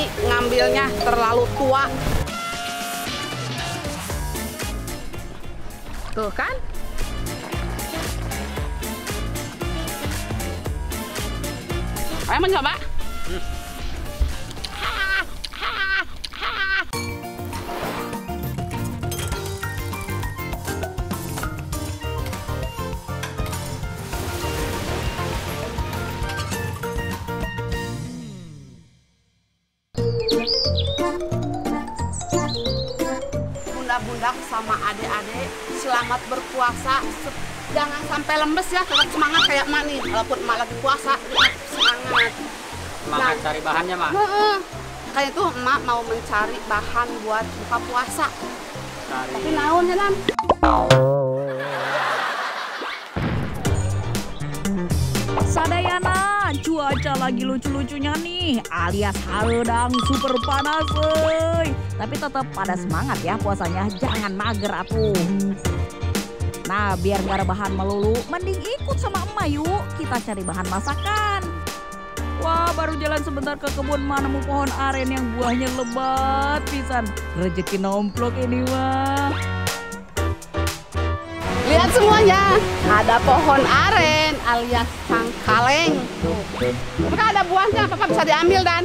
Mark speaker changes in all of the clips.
Speaker 1: Dani ngambilnya terlalu tua. Tuh kan? Ayo mencoba. Bunda-bunda sama adik-adik selamat berpuasa. Jangan sampai lemes ya, tetap semangat kayak emak nih. Walaupun emak lagi puasa, semangat.
Speaker 2: Semangat cari bahannya, Mak.
Speaker 1: Kayak itu emak mau mencari bahan buat buka puasa. Tapi naon ya, Dan?
Speaker 3: Sadayana, cuaca lagi lucu-lucunya nih, alias hareudang super panas, euy. Tapi tetap pada semangat ya puasanya, jangan mager atuh. Nah, biar gak rebahan melulu, mending ikut sama emak yuk, kita cari bahan masakan. Wah, baru jalan sebentar ke kebun nemu pohon aren yang buahnya lebat pisan. Rezeki nomplok ini mah.
Speaker 1: Lihat semuanya, ada pohon aren alias cangkaleng. Maka ada buahnya, Papa bisa diambil, Dan.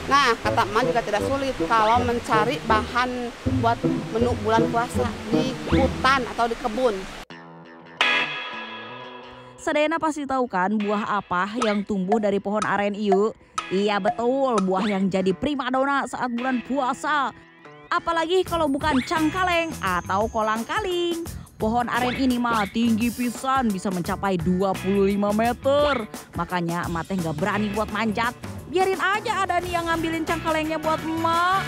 Speaker 1: Nah, kata emak juga tidak sulit kalau mencari bahan buat menu bulan puasa di hutan atau di kebun.
Speaker 3: Sadayana pasti tahu kan buah apa yang tumbuh dari pohon aren ieu? Iya betul, buah yang jadi primadona saat bulan puasa. Apalagi kalau bukan cangkaleng atau kolang-kaling. Pohon aren ini mah tinggi pisan, bisa mencapai 25 meter. Makanya emak teh nggak berani buat manjat. Biarin aja ada nih yang ngambilin cangkalengnya buat emak.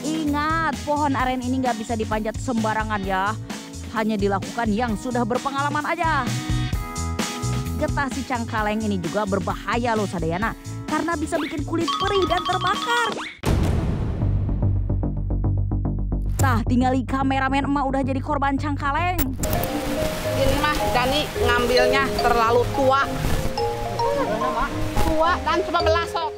Speaker 3: Ingat, pohon aren ini nggak bisa dipanjat sembarangan ya. Hanya dilakukan yang sudah berpengalaman aja. Getah si cangkaleng ini juga berbahaya loh Sadayana. Karena bisa bikin kulit perih dan terbakar. Tah, tinggali kameramen emak udah jadi korban cangkaleng.
Speaker 1: Ini mah Dani ngambilnya terlalu tua. Tua dan coba belasok.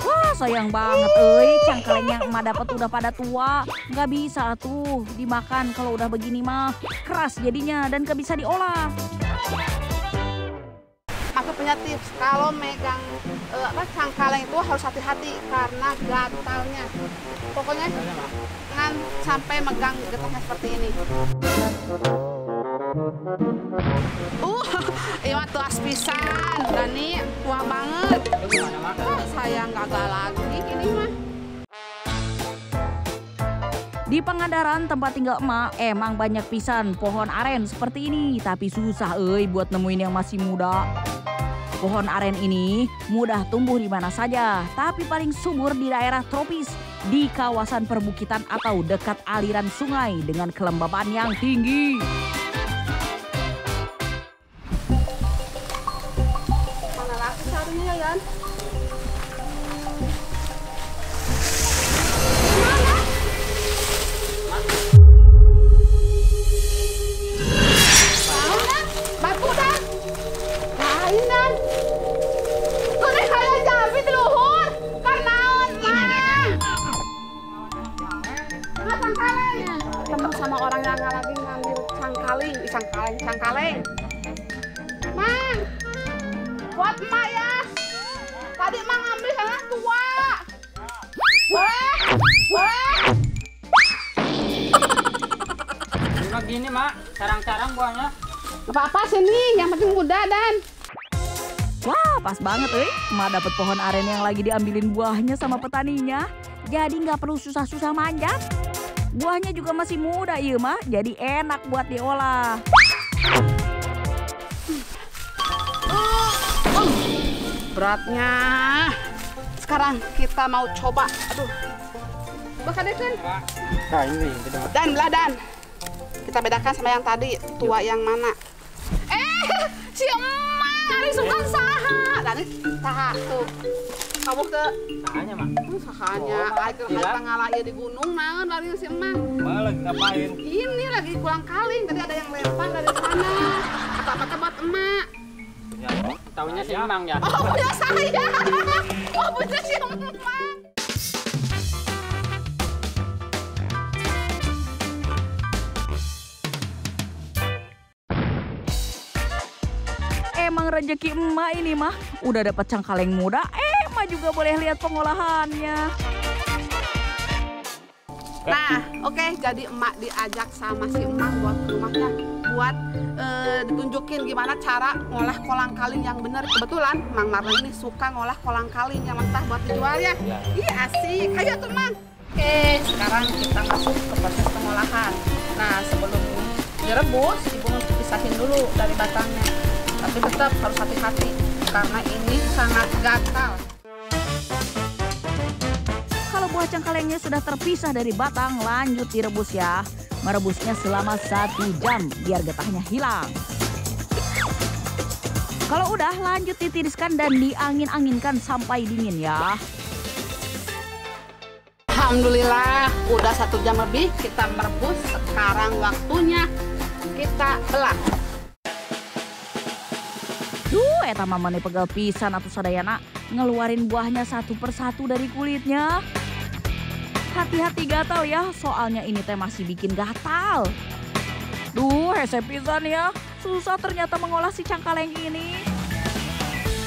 Speaker 3: Wah, sayang banget euy, cangkaleng yang emak dapat udah pada tua. Nggak bisa tuh dimakan kalau udah begini mah. Keras jadinya dan nggak bisa diolah.
Speaker 1: Aku punya tips, kalau megang cangkaleng itu harus hati-hati karena gatalnya. Pokoknya jangan sampai megang getahnya seperti ini. Iya tuh aspisan, Dani tua banget. Saya gagal lagi ini mah.
Speaker 3: Di Pangandaran tempat tinggal emak emang banyak pisan pohon aren seperti ini. Tapi susah euy buat nemuin yang masih muda. Pohon aren ini mudah tumbuh di mana saja, tapi paling subur di daerah tropis, di kawasan perbukitan atau dekat aliran sungai dengan kelembaban yang tinggi.
Speaker 1: Mana lagi carinya ya? Sama orang yang lagi ngambil cangkaleng. Mang, buat emak ya. Tadi emak ngambil sana tua.
Speaker 2: Cuma gini, Mak, carang-carang buahnya.
Speaker 1: Apa-apa sini, yang penting muda, Dan.
Speaker 3: Wah, pas banget emak dapat pohon aren yang lagi diambilin buahnya sama petaninya. Jadi nggak perlu susah-susah manjat. Buahnya juga masih muda iya mah, jadi enak buat diolah.
Speaker 1: Beratnya. Sekarang kita mau coba. Aduh. Bakal deh kan?
Speaker 2: Nah ini.
Speaker 1: Dan belah Dan. Kita bedakan sama yang tadi. Tua yang mana? Si emak hari suka saha. Dan saha tuh. Kamu ke
Speaker 2: Sahanya mah.
Speaker 1: sahanya air
Speaker 2: iya.
Speaker 1: tengah lagi di gunung naon lari si emang.
Speaker 2: Malah ngapain?
Speaker 1: Ini lagi pulang kaling, tadi ada yang lempar dari sana. Apa-apa buat emak.
Speaker 2: Ya, taunya si Emang ya.
Speaker 1: Oh, punya saya. Oh, punya si emang.
Speaker 3: Emang rezeki emak ini mah. Udah dapat cangkaleng muda, emak juga boleh lihat pengolahannya.
Speaker 1: Nah, oke, jadi emak diajak sama si emak buat ke rumahnya buat ditunjukin gimana cara ngolah kolang kaling yang benar. Kebetulan Mang Marlon ini suka ngolah kolang kaling yang mentah buat dijual ya. Iya asik, ayo tuh Mang. Oke, sekarang kita masuk ke proses pengolahan. Nah, sebelum direbus, ibu harus pisahin dulu dari batangnya. Tapi tetap harus hati-hati karena ini sangat gatal.
Speaker 3: Kalau buah cangkalengnya sudah terpisah dari batang, lanjut direbus ya. Merebusnya selama 1 jam biar getahnya hilang. Kalau udah, lanjut ditiriskan dan diangin-anginkan sampai dingin ya.
Speaker 1: Alhamdulillah, udah 1 jam lebih kita merebus. Sekarang waktunya kita belah.
Speaker 3: Duh, eta mamane pegal pisan atuh sadayana ngeluarin buahnya satu persatu dari kulitnya. Hati-hati gatal ya, soalnya ini teh masih bikin gatal. Duh, hese pisan ya. Susah ternyata mengolah si cangkaleng ini.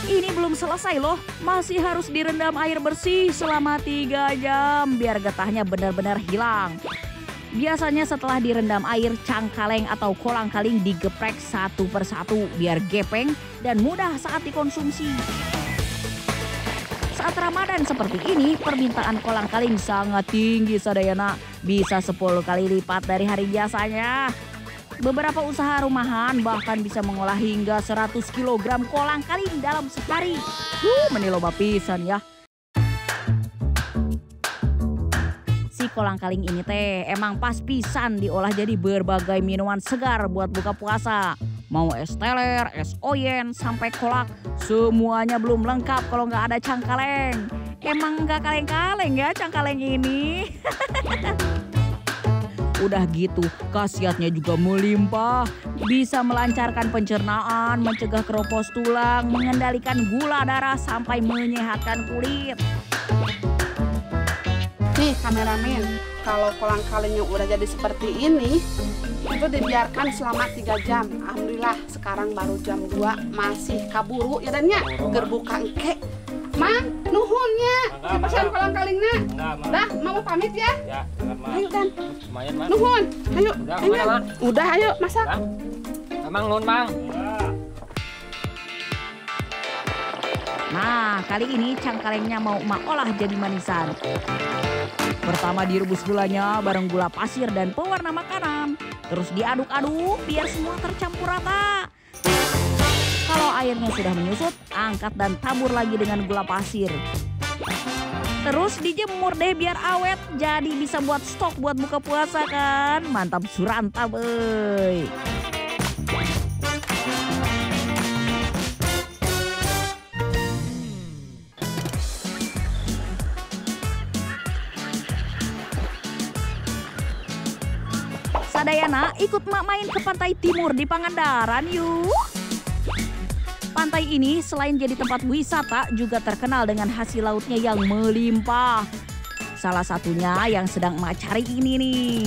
Speaker 3: Ini belum selesai loh, masih harus direndam air bersih selama 3 jam biar getahnya benar-benar hilang. Biasanya setelah direndam air, cangkaleng atau kolang kaling digeprek satu persatu biar gepeng dan mudah saat dikonsumsi. Saat Ramadan seperti ini, permintaan kolang kaling sangat tinggi sadayana. Bisa 10 kali lipat dari hari biasanya. Beberapa usaha rumahan bahkan bisa mengolah hingga 100 kg kolang kaling dalam sehari. Meni loba pisan ya. Si kolang kaling ini teh emang pas pisan diolah jadi berbagai minuman segar buat buka puasa. Mau es teler, es oyen, sampai kolak, semuanya belum lengkap kalau nggak ada cangkaleng. Emang nggak kaleng-kaleng ya cangkaleng ini. Udah gitu, khasiatnya juga melimpah. Bisa melancarkan pencernaan, mencegah keropos tulang, mengendalikan gula darah, sampai menyehatkan kulit.
Speaker 1: Nih kameramen, kalau kolang kalingnya udah jadi seperti ini, itu dibiarkan selama 3 jam. Alhamdulillah sekarang baru jam 2 masih kaburu ya dan ya gerbuka engke. Mang, nuhunnya. Pesan kolang kalingnya. Dah, mau pamit ya?
Speaker 2: Ya,
Speaker 1: Ayo Dan.
Speaker 2: lumayan mah.
Speaker 1: Nuhun. Ayo.
Speaker 2: Udah,
Speaker 1: Ayo.
Speaker 2: kemana, Mang?
Speaker 1: Udah, ayo masak.
Speaker 2: Emang nun Mang.
Speaker 3: Nah, kali ini cangkalengnya mau emak olah jadi manisan. Pertama direbus gulanya bareng gula pasir dan pewarna makanan. Terus diaduk-aduk biar semua tercampur rata. Kalau airnya sudah menyusut, angkat dan tabur lagi dengan gula pasir. Terus dijemur deh biar awet, jadi bisa buat stok buat buka puasa kan. Mantap suranta beuy. Sadayana, ikut mak main ke pantai timur di Pangandaran yuk. Pantai ini selain jadi tempat wisata juga terkenal dengan hasil lautnya yang melimpah. Salah satunya yang sedang emak cari ini nih.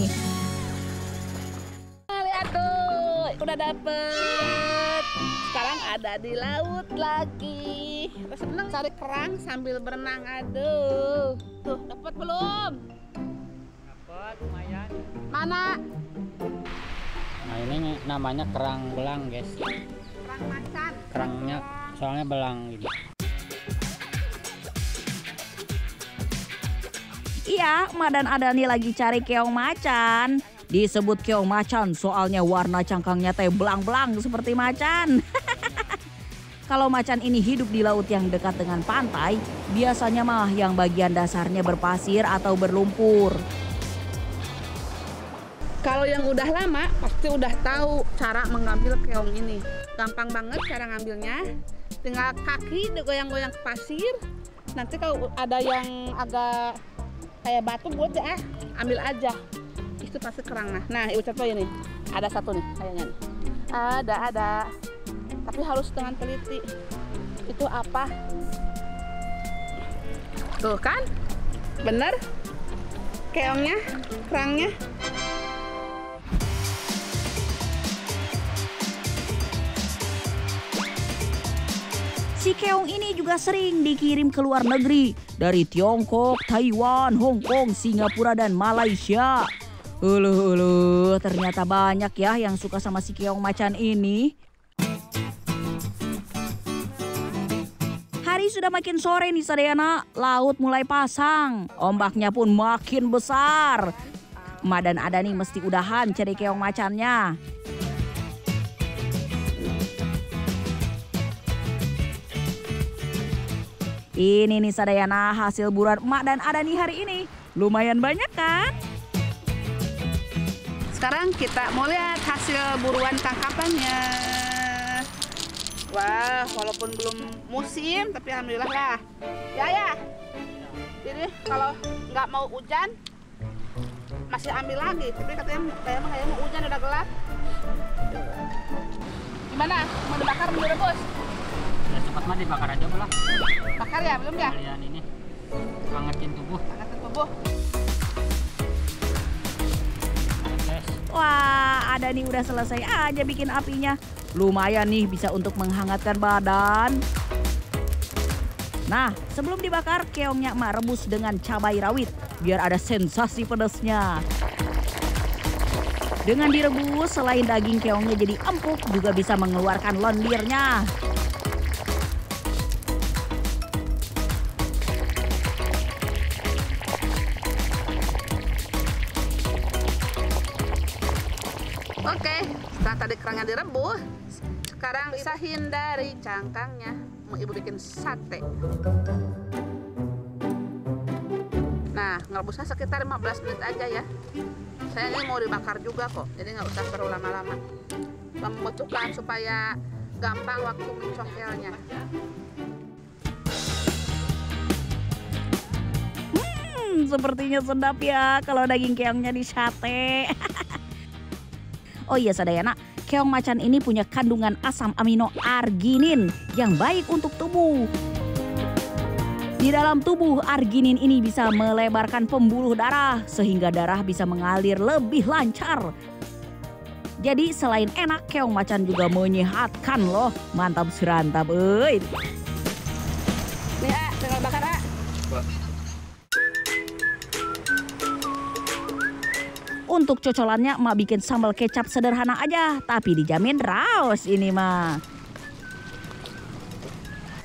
Speaker 1: Lihat tuh, udah dapet. Sekarang ada di laut lagi. Terus seneng cari kerang sambil berenang. Aduh, tuh dapat belum?
Speaker 2: Dapat lumayan.
Speaker 1: Mana?
Speaker 2: Nah ini namanya kerang belang guys.
Speaker 1: Kerang macan.
Speaker 2: Kerangnya soalnya belang gitu.
Speaker 3: Iya, emak dan Adani lagi cari keong macan. Disebut keong macan soalnya warna cangkangnya teh belang-belang seperti macan. Kalau macan ini hidup di laut yang dekat dengan pantai, biasanya mah yang bagian dasarnya berpasir atau berlumpur.
Speaker 1: Kalau yang udah lama pasti udah tahu cara mengambil keong ini. Gampang banget cara ngambilnya. Tinggal kaki digoyang-goyang ke pasir, Nanti kalau ada yang agak kayak batu buat ya, ambil aja. Itu pasti kerang. Nah, ibu contoh ini. Ada satu nih kayaknya nih. Ada. Tapi harus dengan teliti. Itu apa? Tuh kan? Bener? Keongnya, kerangnya.
Speaker 3: Si keong ini juga sering dikirim ke luar negeri dari Tiongkok, Taiwan, Hong Kong, Singapura, dan Malaysia. Ternyata banyak ya yang suka sama si keong macan ini. Hari sudah makin sore nih Sadayana, laut mulai pasang, ombaknya pun makin besar. Emak dan Ada nih mesti udahan cari keong macannya. Ini nih Sadayana hasil buruan Emak dan Ada nih hari ini. Lumayan banyak kan?
Speaker 1: Sekarang kita mau lihat hasil buruan tangkapannya. Wah, walaupun belum musim, tapi alhamdulillah lah. Ya. Jadi kalau nggak mau hujan, masih ambil lagi. Tapi katanya kayaknya mau hujan udah gelap. Gimana? Mau dibakar, mau direbus?
Speaker 2: Ya cepat mah dibakar aja belah.
Speaker 1: Bakar ya, belum ya?
Speaker 2: Kalian ini hangatin tubuh.
Speaker 1: Hangatin tubuh.
Speaker 3: Wah, Ada nih udah selesai aja bikin apinya. Lumayan nih bisa untuk menghangatkan badan. Nah, sebelum dibakar, keongnya Emak rebus dengan cabai rawit biar ada sensasi pedasnya. Dengan direbus, selain daging keongnya jadi empuk, juga bisa mengeluarkan lendirnya.
Speaker 1: Oke, setelah tadi kerangnya direbus, sekarang bisa hindari cangkangnya. Mau ibu bikin sate. Nah, ngerebusnya sekitar 15 menit aja ya. Saya ini mau dibakar juga kok, jadi nggak usah perlu lama-lama. Membutuhkan supaya gampang waktu mencongkelnya.
Speaker 3: Sepertinya sedap ya kalau daging keongnya di sate. Oh iya Sadayana, keong macan ini punya kandungan asam amino arginin yang baik untuk tubuh. Di dalam tubuh, arginin ini bisa melebarkan pembuluh darah sehingga darah bisa mengalir lebih lancar. Jadi selain enak, keong macan juga menyehatkan loh. Mantap serantap, euy.
Speaker 1: Nih, tinggal bakar,
Speaker 3: Untuk cocolannya Emak bikin sambal kecap sederhana aja, tapi dijamin raos ini mah.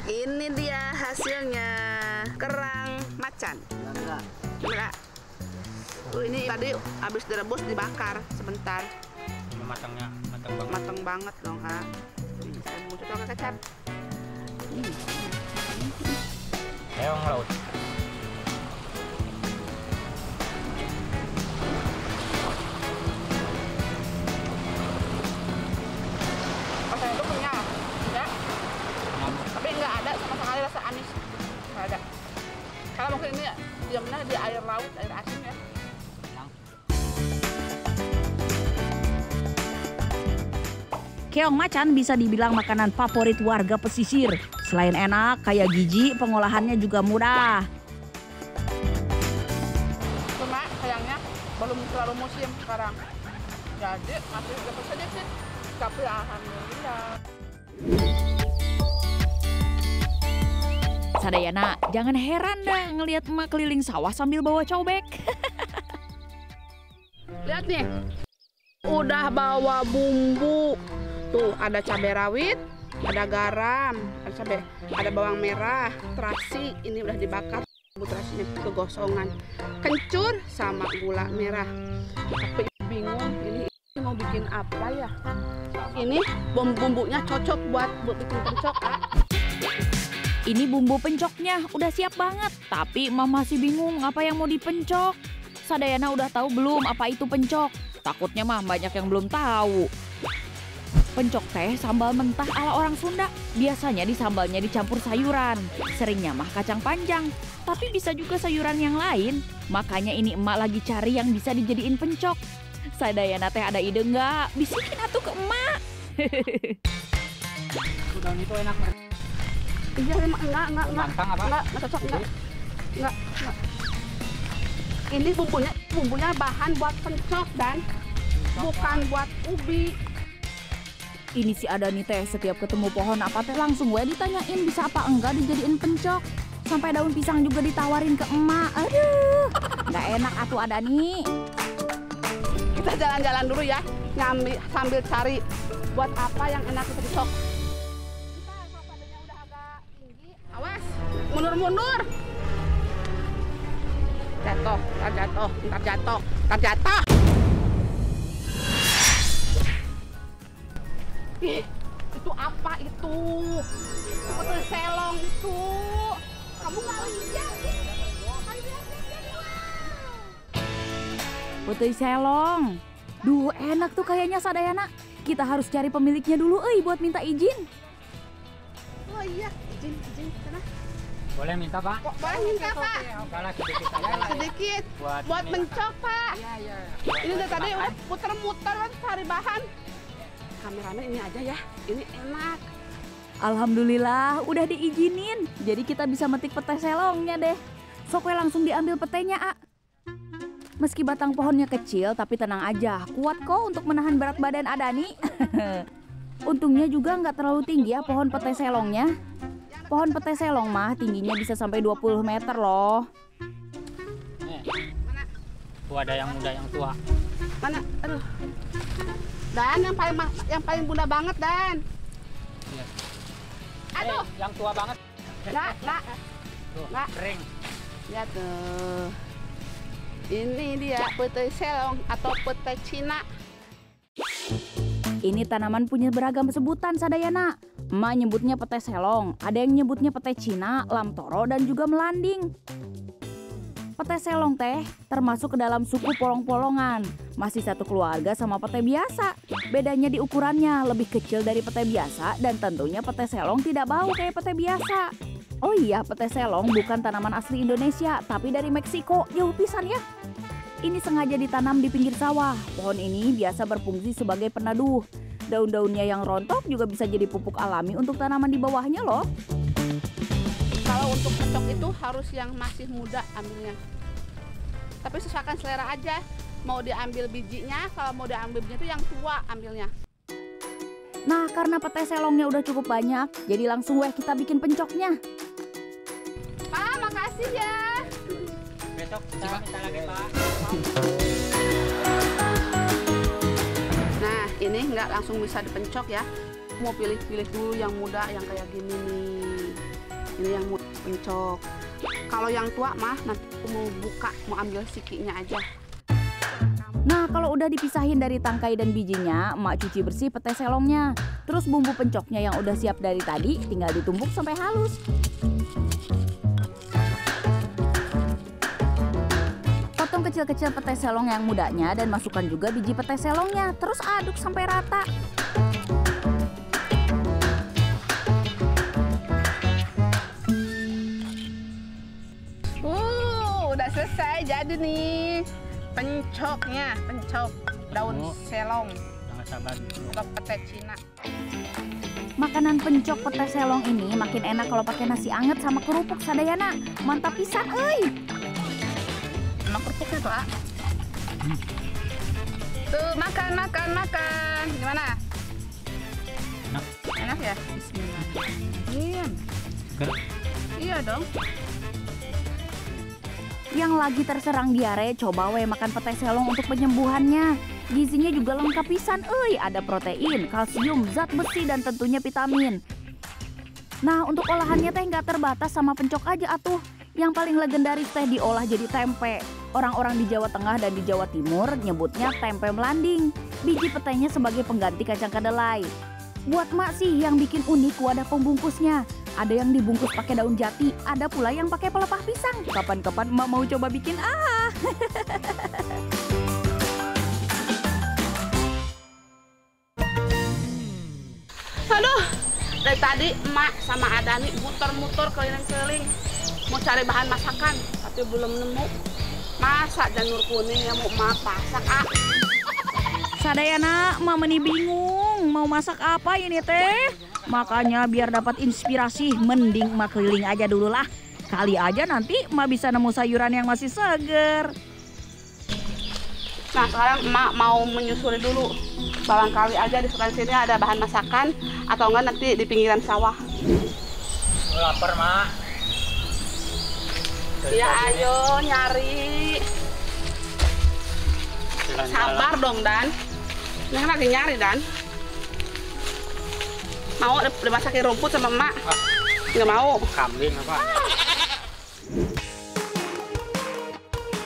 Speaker 1: Ini dia hasilnya, kerang macan. Enggak. Ini tadi habis direbus dibakar sebentar.
Speaker 2: Ini matangnya matang banget.
Speaker 1: Matang banget dong, Saya mau coba kecap.
Speaker 2: Keong laut.
Speaker 1: Rasanya itu kenyal, ya. Tapi nggak ada sama sekali rasa amis, nggak ada. Kalau mungkin ini diamnya di air laut, air asin ya.
Speaker 3: Keong macan bisa dibilang makanan favorit warga pesisir. Selain enak, kaya gizi, pengolahannya juga mudah.
Speaker 1: Cuma sayangnya belum terlalu musim sekarang. Jadi masih dapat sedikit, tapi alhamdulillah.
Speaker 3: Sadayana, jangan heran dah ngelihat Emak keliling sawah sambil bawa cobek.
Speaker 1: Lihat nih, udah bawa bumbu. Tuh ada cabai rawit, ada garam, ada bawang merah, terasi. Ini udah dibakar, bumbu terasinya kegosongan, kencur sama gula merah. Tapi bingung ini mau bikin apa ya? Ini bumbunya cocok buat bikin pencok,
Speaker 3: Ini bumbu pencoknya udah siap banget, tapi Emak masih bingung apa yang mau dipencok. Sadayana udah tahu belum apa itu pencok? Takutnya mah banyak yang belum tahu. Pencok teh sambal mentah ala orang Sunda. Biasanya disambalnya dicampur sayuran. Seringnya mah kacang panjang. Tapi bisa juga sayuran yang lain. Makanya ini emak lagi cari yang bisa dijadiin pencok. Sadayana teh ada ide nggak? Bisikin atuh ke emak.
Speaker 2: Udang itu enak.
Speaker 1: Iya, enggak.
Speaker 2: Mantang apa?
Speaker 1: Enggak cocok, enggak. Ini bumbunya bahan buat pencok dan bukan buat ubi.
Speaker 3: Ini si Adani teh setiap ketemu pohon apa teh langsung gue ditanyain bisa apa enggak dijadiin pencok. Sampai daun pisang juga ditawarin ke emak. Aduh, nggak enak atuh Adani.
Speaker 1: Kita jalan-jalan dulu ya, sambil cari buat apa yang enak kita pencok. Kita padanya udah agak tinggi, awas, mundur. Ntar jatuh. Ih, itu apa itu? Petai selong itu. Kamu nggak lihat?
Speaker 3: Petai selong. Duh, enak tuh kayaknya Sadayana. Kita harus cari pemiliknya dulu buat minta izin.
Speaker 1: Oh iya, izin sana.
Speaker 2: Boleh minta, Pak?
Speaker 1: Boleh minta, Pak.
Speaker 2: Kalah sedikit aja.
Speaker 1: Sedikit buat
Speaker 2: ini,
Speaker 1: mencok, Pak.
Speaker 2: Iya.
Speaker 1: Ini dari tadi udah muter-muter kan cari bahan. Kameramen ini aja ya, ini enak.
Speaker 3: Alhamdulillah udah diizinin. Jadi kita bisa metik petai selongnya deh. Sok we langsung diambil petainya, A. Meski batang pohonnya kecil, tapi tenang aja. Kuat kok untuk menahan berat badan Adani. Untungnya juga nggak terlalu tinggi ya pohon petai selongnya. Pohon petai selong mah tingginya bisa sampai 20 meter loh.
Speaker 2: Nih. Tuh ada yang muda, yang tua.
Speaker 1: Mana? Aduh. Dan yang paling muda banget, Dan.
Speaker 2: Iya.
Speaker 1: Aduh,
Speaker 2: Yang tua banget.
Speaker 1: enggak.
Speaker 2: Tuh,
Speaker 1: Nggak.
Speaker 2: kering.
Speaker 1: Lihat tuh. Ini dia petai selong atau petai Cina.
Speaker 3: Ini tanaman punya beragam sebutan Sadayana. Emak nyebutnya petai selong, ada yang nyebutnya petai Cina, lamtoro, dan juga melanding. Petai selong teh termasuk ke dalam suku polong-polongan. Masih satu keluarga sama petai biasa. Bedanya di ukurannya, lebih kecil dari petai biasa dan tentunya petai selong tidak bau kayak petai biasa. Oh iya, petai selong bukan tanaman asli Indonesia, tapi dari Meksiko. Jauh pisan ya. Ini sengaja ditanam di pinggir sawah. Pohon ini biasa berfungsi sebagai peneduh. Daun-daunnya yang rontok juga bisa jadi pupuk alami untuk tanaman di bawahnya loh.
Speaker 1: Kalau untuk pencok itu harus yang masih muda ambilnya. Tapi sesuaikan selera aja. Mau diambil bijinya, kalau mau diambil bijinya itu yang tua ambilnya.
Speaker 3: Nah, karena petai selongnya udah cukup banyak, jadi langsung kita bikin pencoknya.
Speaker 1: Pak, makasih ya.
Speaker 2: Besok kita minta lagi, Pak.
Speaker 1: Nah, ini nggak langsung bisa dipencok ya. Mau pilih-pilih dulu yang muda, yang kayak gini nih. Ini yang muda pencok. Kalau yang tua mah nanti aku mau ambil sikinya aja.
Speaker 3: Nah, kalau udah dipisahin dari tangkai dan bijinya, emak cuci bersih petai selongnya. Terus bumbu pencoknya yang udah siap dari tadi tinggal ditumbuk sampai halus. Potong kecil-kecil petai selong yang mudanya dan masukkan juga biji petai selongnya. Terus aduk sampai rata.
Speaker 1: Udah selesai jadi nih pencoknya, pencok daun selong
Speaker 2: Jangan sabar.
Speaker 1: atau petai Cina.
Speaker 3: Makanan pencok petai selong ini makin enak kalau pakai nasi anget sama kerupuk Sadayana. Mantap pisan, euy.
Speaker 1: Sama kerupuknya tuh, A. Tuh, makan. Gimana?
Speaker 2: Enak.
Speaker 1: Enak ya? Bismillahirrahmanirrahim.
Speaker 2: Seger.
Speaker 1: Iya dong.
Speaker 3: Yang lagi terserang diare, coba makan petai selong untuk penyembuhannya. Gizinya juga lengkap pisan, ada protein, kalsium, zat besi, dan tentunya vitamin. Nah, untuk olahannya teh nggak terbatas sama pencok aja atuh. Yang paling legendaris teh diolah jadi tempe. Orang-orang di Jawa Tengah dan di Jawa Timur nyebutnya tempe melanding. Biji petainya sebagai pengganti kacang kedelai. Buat mak sih yang bikin unik wadah pembungkusnya. Ada yang dibungkus pakai daun jati, ada pula yang pakai pelepah pisang. Kapan-kapan emak mau coba bikin
Speaker 1: Tadi emak sama Adani muter-muter keliling-keliling mau cari bahan masakan, tapi belum nemu. Masak janur kuning yang mau emak masak, ah.
Speaker 3: Sadayana, mama nih bingung mau masak apa ini teh. Makanya biar dapat inspirasi, mending emak keliling aja dulu lah. Kali aja nanti emak bisa nemu sayuran yang masih seger.
Speaker 1: Nah sekarang emak mau menyusuri dulu. Barangkali aja di sekitar sini ada bahan masakan atau enggak nanti di pinggiran sawah.
Speaker 2: Lapar, Mak.
Speaker 1: Ya ayo nyari. Sabar dong Dan. Ini kan lagi nyari Dan. Mau dimasakin rumput sama emak? Nggak mau.
Speaker 2: Kambing apa?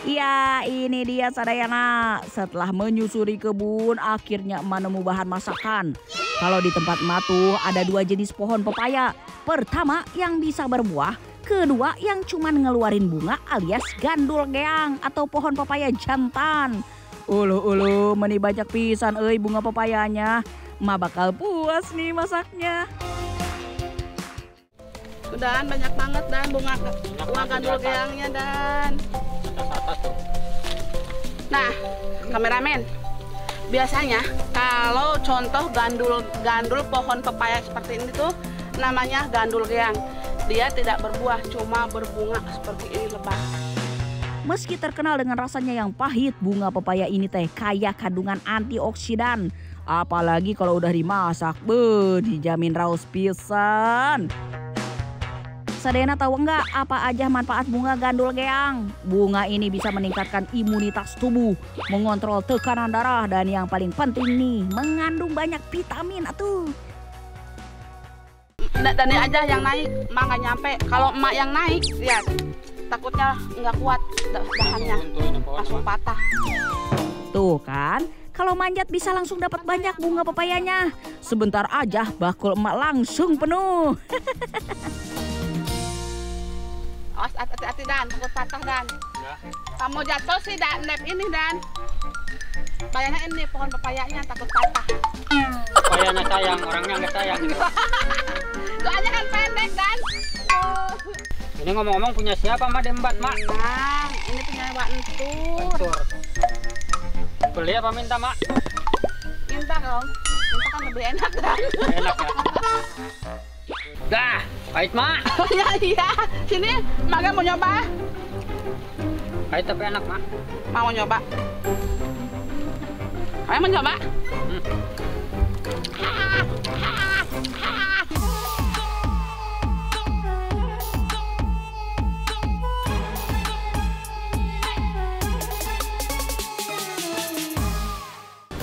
Speaker 3: Ya ini dia Sadayana. Setelah menyusuri kebun akhirnya emak nemu bahan masakan. Kalau di tempat emak tuh ada 2 jenis pohon pepaya. Pertama yang bisa berbuah. Kedua yang cuman ngeluarin bunga alias gandul geang atau pohon pepaya jantan. Ulu meni banyak pisan bunga pepayanya. Emak bakal puas nih masaknya.
Speaker 1: Dan banyak banget Dan bunga gandul geangnya Dan. Nah, kameramen, biasanya kalau contoh gandul pohon pepaya seperti ini tuh namanya gandul geang. Dia tidak berbuah, cuma berbunga seperti ini lebat.
Speaker 3: Meski terkenal dengan rasanya yang pahit, bunga pepaya ini teh kaya kandungan antioksidan. Apalagi kalau udah dimasak, dijamin raus pisan. Sadayana tahu enggak apa aja manfaat bunga gandul geang? Bunga ini bisa meningkatkan imunitas tubuh, mengontrol tekanan darah, dan yang paling penting nih, mengandung banyak vitamin atuh.
Speaker 1: Dan ini aja yang naik, emak nggak nyampe. Kalau emak yang naik, lihat, takutnya nggak kuat dahannya, langsung patah.
Speaker 3: Tuh kan, kalau manjat bisa langsung dapat banyak bunga pepayanya. Sebentar aja bakul emak langsung penuh.
Speaker 1: Awas hati-hati Dan, takut patah Dan.
Speaker 2: Ya.
Speaker 1: Kamu jatuh sih Dan, nep ini Dan. Bayangnya ini pohon pepayanya takut patah.
Speaker 2: Pepayanya sayang, orangnya nggak sayang.
Speaker 1: Soalnya kan pendek Dan.
Speaker 2: Ini ngomong-ngomong punya siapa, Mak, Dembat, Mak?
Speaker 1: Nah, ini punya Wak Entur.
Speaker 2: Bentur. Beli apa minta, Mak?
Speaker 1: Minta dong. Minta kan lebih enak Dan.
Speaker 2: Enak ya. Dah, pahit, Mak.
Speaker 1: Oh iya. Sini, Mak mau nyoba.
Speaker 2: Pahit tapi enak, Mak.
Speaker 1: Mau nyoba. Kamu mau nyoba?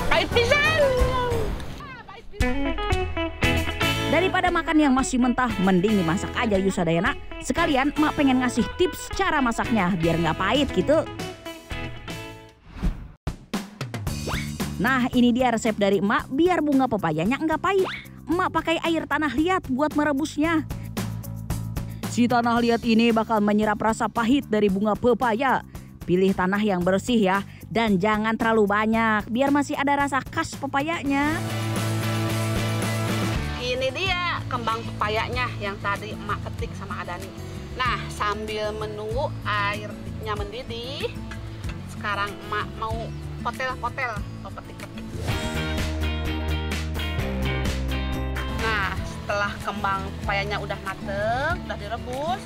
Speaker 1: Pahit pisan.
Speaker 3: Daripada makan yang masih mentah, mending dimasak aja yuk Sadayana. Sekalian emak pengen ngasih tips cara masaknya biar nggak pahit gitu. Nah ini dia resep dari emak biar bunga pepayanya nggak pahit. Emak pakai air tanah liat buat merebusnya. Si tanah liat ini bakal menyerap rasa pahit dari bunga pepaya. Pilih tanah yang bersih ya, dan jangan terlalu banyak biar masih ada rasa khas pepayanya.
Speaker 1: Ini dia kembang pepayanya yang tadi emak petik sama Adani. Nah, sambil menunggu airnya mendidih, sekarang emak mau potel-potel atau petik-petik. Nah, setelah kembang pepayanya udah mateng, udah direbus,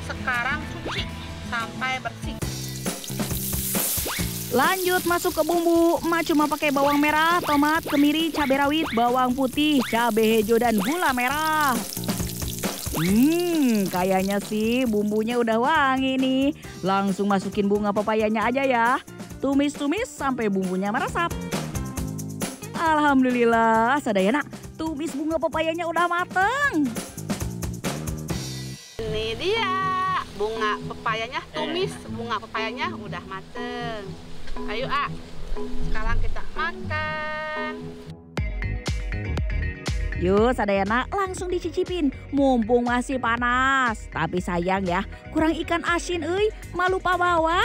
Speaker 1: sekarang cuci sampai bersih.
Speaker 3: Lanjut masuk ke bumbu. Emak cuma pakai bawang merah, tomat, kemiri, cabai rawit, bawang putih, cabai hijau, dan gula merah. Kayaknya sih bumbunya udah wangi nih. Langsung masukin bunga pepayanya aja ya. Tumis-tumis sampai bumbunya meresap. Alhamdulillah, Sadayana, tumis bunga pepayanya udah mateng.
Speaker 1: Ini dia bunga pepayanya, tumis bunga pepayanya udah mateng. Ayo sekarang kita makan.
Speaker 3: Yuk Sadayana langsung dicicipin, mumpung masih panas. Tapi sayang ya, kurang ikan asin emak lupa bawa.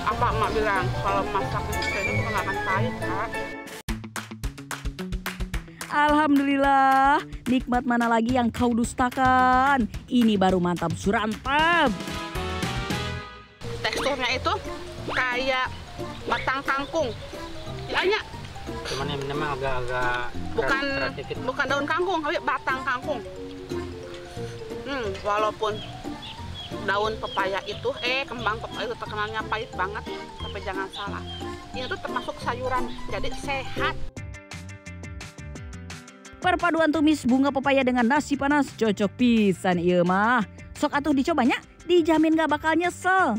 Speaker 1: Apa Mak bilang kalau masak itu nggak akan pahit, Kak.
Speaker 3: Alhamdulillah, nikmat mana lagi yang kau dustakan? Ini baru mantap surantap.
Speaker 1: Teksturnya itu kayak batang kangkung. Bilangnya
Speaker 2: Cuman yang memang agak-agak
Speaker 1: bukan
Speaker 2: keras dikit.
Speaker 1: bukan daun kangkung, tapi batang kangkung. Walaupun daun pepaya itu, kembang pepaya itu terkenalnya pahit banget, tapi jangan salah. Ini tuh termasuk sayuran, jadi sehat.
Speaker 3: Perpaduan tumis bunga pepaya dengan nasi panas cocok pisan ieu mah. Sok atuh dicobanya, dijamin gak bakal nyesel.